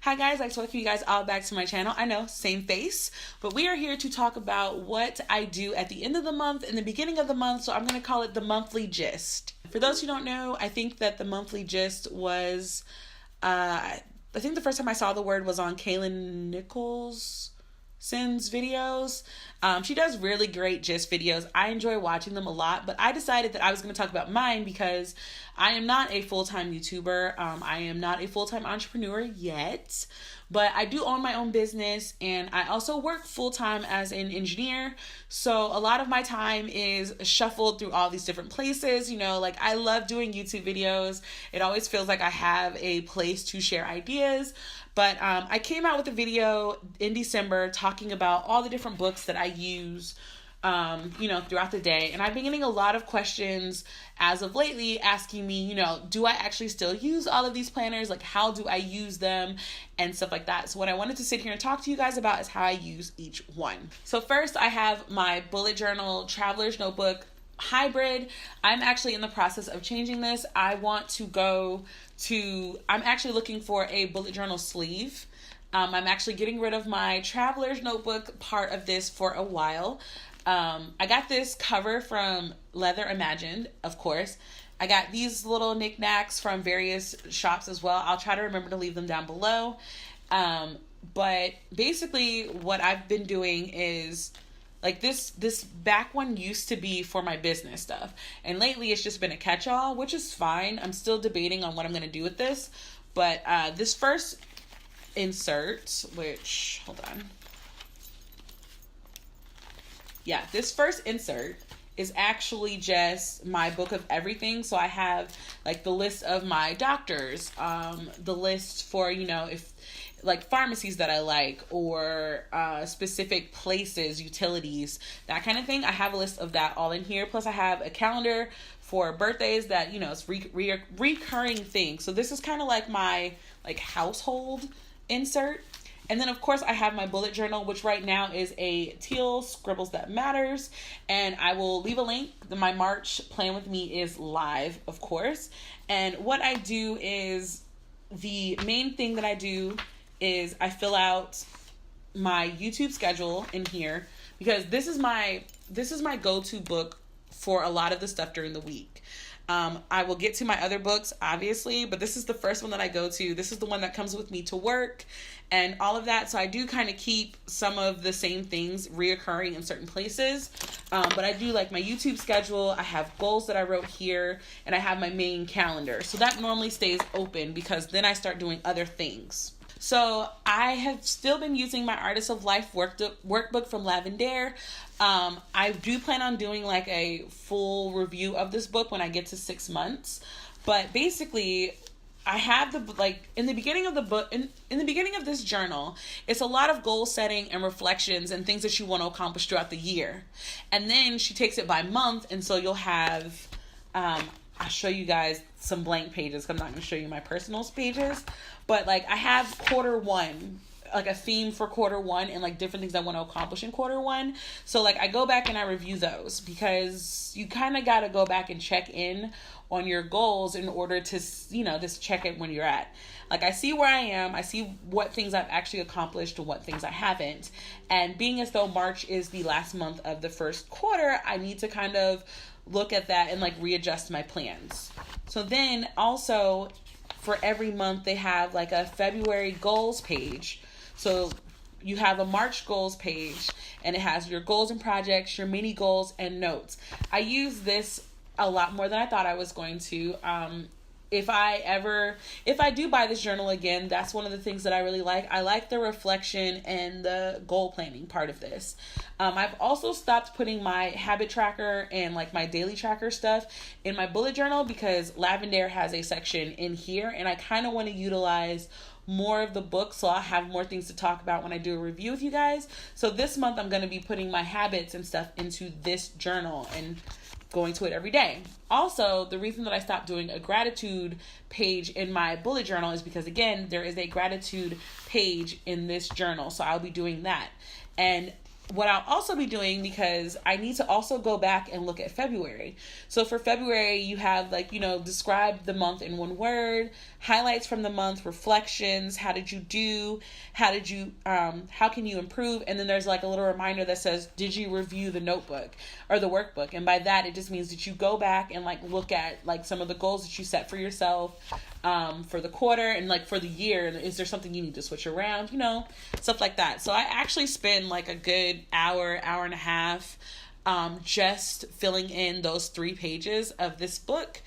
Hi guys, I'd like to welcome you guys all back to my channel. I know, same face, but we are here to talk about what I do at the end of the month and the beginning of the month, so I'm going to call it the monthly gist. For those who don't know, I think that the monthly gist was, I think the first time I saw the word was on Kaylin Nicholson's videos. She does really great gist videos. I enjoy watching them a lot, but I decided that I was going to talk about mine because I am not a full-time YouTuber. I am not a full-time entrepreneur yet, but I do own my own business, and I also work full-time as an engineer. So a lot of my time is shuffled through all these different places. You know, like I love doing YouTube videos. It always feels like I have a place to share ideas. But I came out with a video in December talking about all the different books that I use, throughout the day. And I've been getting a lot of questions as of lately asking me, do I actually still use all of these planners? Like, how do I use them and stuff like that? So what I wanted to sit here and talk to you guys about is how I use each one. So first, I have my bullet journal traveler's notebook hybrid. I'm actually in the process of changing this. I'm actually looking for a bullet journal sleeve. I'm actually getting rid of my traveler's notebook part of this for a while. I got this cover from Leather Imagined, of course. I got these little knickknacks from various shops as well. I'll try to remember to leave them down below. But basically what I've been doing is, like, this back one used to be for my business stuff. And lately it's just been a catch-all, which is fine. I'm still debating on what I'm going to do with this. But this first insert, which, hold on. Yeah, this first insert is actually just my book of everything. So I have like the list of my doctors, the list for, if like pharmacies that I like, or specific places, utilities, that kind of thing. I have a list of that all in here. Plus I have a calendar for birthdays that, it's recurring things. So this is kind of like my household insert. And then, of course, I have my bullet journal, which right now is a teal Scribbles That Matters. And I will leave a link. My March Plan With Me is live, of course. And what I do is, the main thing that I do is I fill out my YouTube schedule in here, because this is my go-to book for a lot of the stuff during the week. I will get to my other books, obviously, but this is the first one that I go to. This is the one that comes with me to work and all of that. So I do kind of keep some of the same things reoccurring in certain places. But I do like my YouTube schedule. I have goals that I wrote here, and I have my main calendar. So that normally stays open because then I start doing other things. So I have still been using my Artist of Life workbook from Lavender. I do plan on doing like a full review of this book when I get to 6 months. But basically, I have in the beginning of the book, in the beginning of this journal, it's a lot of goal setting and reflections and things that you want to accomplish throughout the year. And then she takes it by month, and so you'll have, I'll show you guys some blank pages. I'm not going to show you my personal pages, but I have quarter one, like a theme for quarter one, and like different things I want to accomplish in quarter one. So I go back and I review those, because you kind of got to go back and check in on your goals in order to, just check it when you're at. I see where I am. I see what things I've actually accomplished and what things I haven't. And being as though March is the last month of the first quarter, I need to kind of look at that and readjust my plans. So then also for every month they have a February goals page. So you have a March goals page, and it has your goals and projects, your mini goals, and notes. I use this a lot more than I thought I was going to. If I do buy this journal again, that's one of the things that I really like. I like the reflection and the goal planning part of this. I've also stopped putting my habit tracker and my daily tracker stuff in my bullet journal, because Lavender has a section in here, and I kind of want to utilize more of the book, so I'll have more things to talk about when I do a review with you guys. So this month I'm going to be putting my habits and stuff into this journal and going to it every day. Also, the reason that I stopped doing a gratitude page in my bullet journal is because, again, there is a gratitude page in this journal, so I'll be doing that. And what I'll also be doing, because I need to also go back and look at February. So for February, you have like, describe the month in one word, highlights from the month, reflections, how did you do, how can you improve? And then there's like a little reminder that says, did you review the notebook or the workbook? And by that, it just means that you go back and like look at like some of the goals that you set for yourself, for the quarter and like for the year. Is there something you need to switch around, stuff like that. So I actually spend like a good hour and a half, just filling in those 3 pages of this book.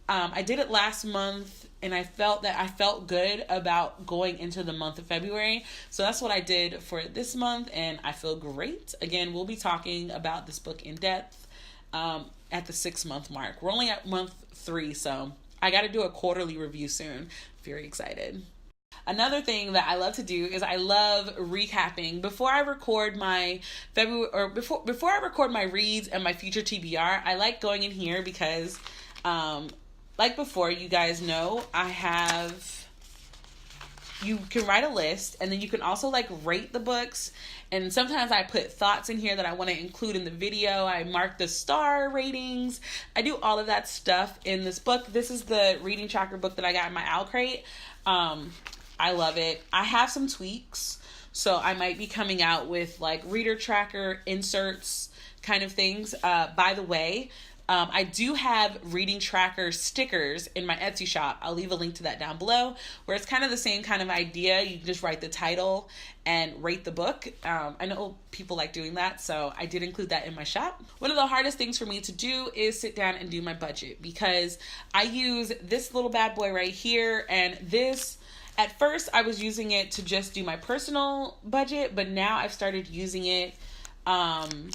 I did it last month and I felt good about going into the month of February. So that's what I did for this month, and I feel great. Again, we'll be talking about this book in depth at the 6-month mark. We're only at month 3, so I got to do a quarterly review soon. Very excited. Another thing that I love to do is I love recapping before I record my February, or before I record my reads and my future TBR. I like going in here because, like before, you guys know, you can write a list, and then you can also like rate the books. And sometimes I put thoughts in here that I want to include in the video. I mark the star ratings. I do all of that stuff in this book. This is the reading tracker book that I got in my owl crate. I love it. I have some tweaks, so I might be coming out with like reader tracker inserts kind of things. By the way, I do have reading tracker stickers in my Etsy shop. I'll leave a link to that down below, where it's kind of the same kind of idea. You can just write the title and rate the book. I know people like doing that, so I did include that in my shop. One of the hardest things for me to do is sit down and do my budget, because I use this little bad boy right here, and this, at first I was using it to just do my personal budget, but now I've started using it, I'm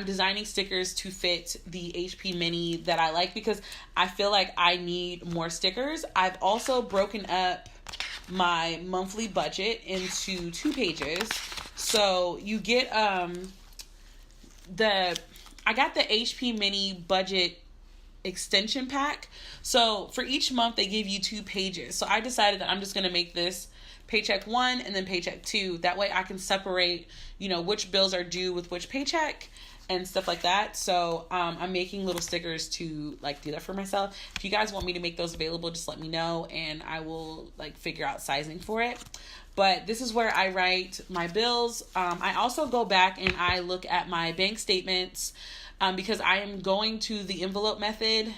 designing stickers to fit the HP Mini that I like, because I feel like I need more stickers. I've also broken up my monthly budget into 2 pages. So you get, I got the HP Mini budget extension pack. So for each month they give you 2 pages. So I decided that I'm just going to make this paycheck 1 and then paycheck 2. That way I can separate, which bills are due with which paycheck and stuff like that. So I'm making little stickers to like do that for myself. If you guys want me to make those available, just let me know and I will like figure out sizing for it. But this is where I write my bills. I also go back and I look at my bank statements, because I am going to the envelope method.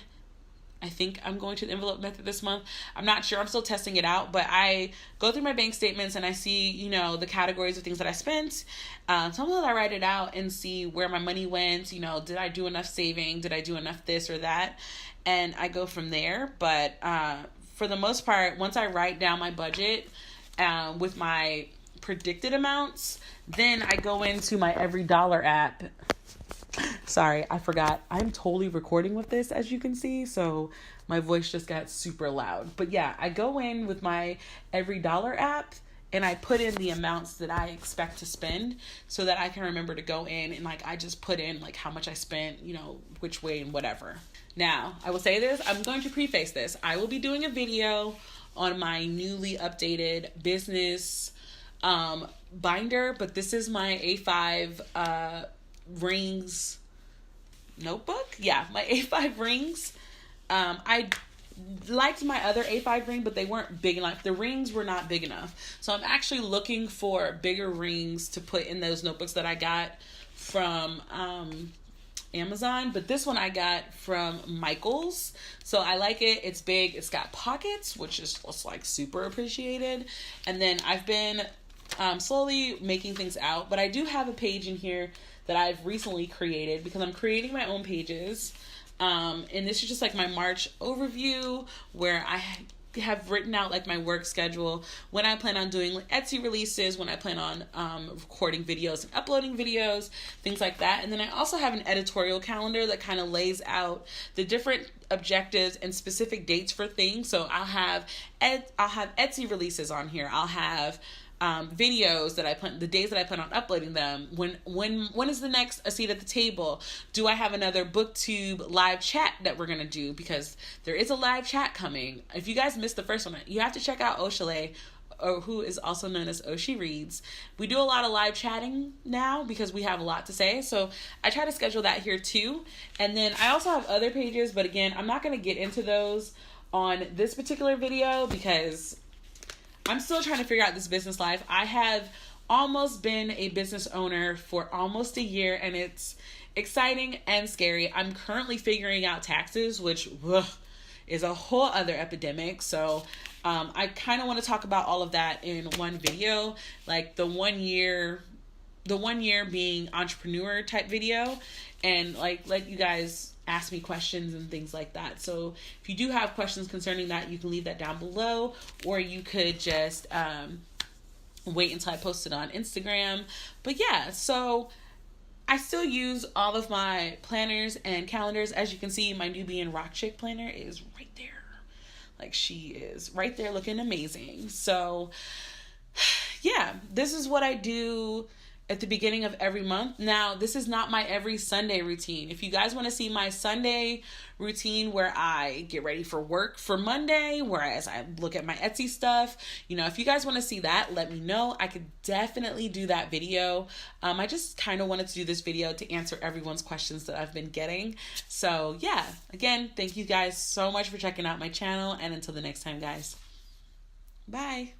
I think I'm going to the envelope method this month. I'm not sure. I'm still testing it out. But I go through my bank statements and I see, the categories of things that I spent. Sometimes I write it out and see where my money went. Did I do enough saving? Did I do enough this or that? And I go from there. But for the most part, once I write down my budget with my predicted amounts, then I go into my Every Dollar app. Sorry, I forgot. I'm totally recording with this, as you can see, so my voice just got super loud. But yeah, I go in with my Every Dollar app and I put in the amounts that I expect to spend so that I can remember to go in and like I just put in like how much I spent, which way and whatever. Now, I will say this, I'm going to preface this. I will be doing a video on my newly updated business binder, but this is my A5 rings notebook. Yeah, my A5 rings. I liked my other A5 ring, but they weren't big enough. The rings were not big enough. So I'm actually looking for bigger rings to put in those notebooks that I got from Amazon. But this one I got from Michaels. So I like it. It's big. It's got pockets, which is just like super appreciated. And then I've been slowly making things out. But I do have a page in here that I've recently created because I'm creating my own pages. And this is just like my March overview where I have written out like my work schedule, when I plan on doing Etsy releases, when I plan on recording videos and uploading videos, things like that. And then I also have an editorial calendar that kind of lays out the different objectives and specific dates for things. So I'll have Etsy releases on here. I'll have videos that I plan, the days that I plan on uploading them. When is the next A Seat at the Table? Do I have another BookTube live chat that we're gonna do? Because there is a live chat coming. If you guys missed the first one, you have to check out Oshale. or who is also known as Oshi Reads. We do a lot of live chatting now because we have a lot to say. So I try to schedule that here too. And then I also have other pages, but again, I'm not going to get into those on this particular video because I'm still trying to figure out this business life. I have almost been a business owner for almost a year, and it's exciting and scary. I'm currently figuring out taxes, which is a whole other epidemic. So I kind of want to talk about all of that in one video, like the 1 year being entrepreneur type video, and like let you guys ask me questions and things like that. So if you do have questions concerning that, you can leave that down below, or you could just wait until I post it on Instagram. But yeah, so I still use all of my planners and calendars. As you can see, my Nubian Rock Chick planner is right there. Like, she is right there looking amazing. So yeah, this is what I do at the beginning of every month. Now, this is not my every Sunday routine. If you guys want to see my Sunday routine where I get ready for work for Monday, whereas I look at my Etsy stuff, if you guys want to see that, let me know. I could definitely do that video. I just kind of wanted to do this video to answer everyone's questions that I've been getting. So yeah, again, thank you guys so much for checking out my channel, and until the next time, guys, bye.